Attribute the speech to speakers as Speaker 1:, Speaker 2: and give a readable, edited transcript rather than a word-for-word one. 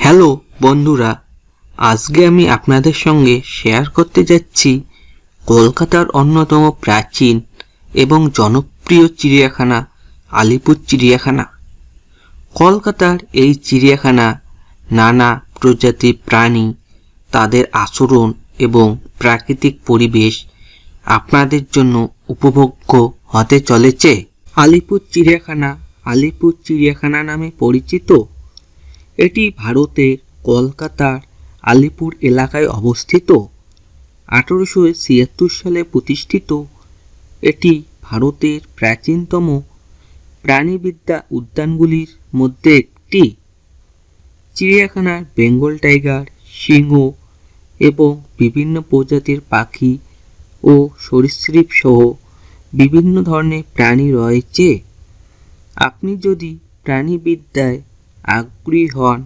Speaker 1: Hello বন্ধুরা, আজকে আমি আপনাদের সঙ্গে শেয়ার করতে যাচ্ছি কলকাতার অন্যতম প্রাচীন এবং জনপ্রিয় চিড়িয়াখানা আলিপুর চিড়িয়াখানা। কলকাতার এই চিড়িয়াখানা নানা প্রজাতির প্রাণী, তাদের আচরণ এবং প্রাকৃতিক পরিবেশ আপনাদের জন্য উপভোগ্য হতে চলেছে। আলিপুর চিড়িয়াখানা নামে পরিচিত। এটি ভারতের কলকাতার আলিপুর এলাকায় অবস্থিত। 1876 সালে প্রতিষ্ঠিত এটি ভারতের প্রাচীনতম প্রাণীবিদ্যা উদ্যানগুলির মধ্যে একটি। চিড়িয়াখানার বেঙ্গল টাইগার, সিংহ এবং বিভিন্ন প্রজাতির পাখি ও সরীসৃপ সহ বিভিন্ন ধরনের প্রাণী রয়েছে। আপনি যদি প্রাণীবিদ্যায় আগ্রহী হন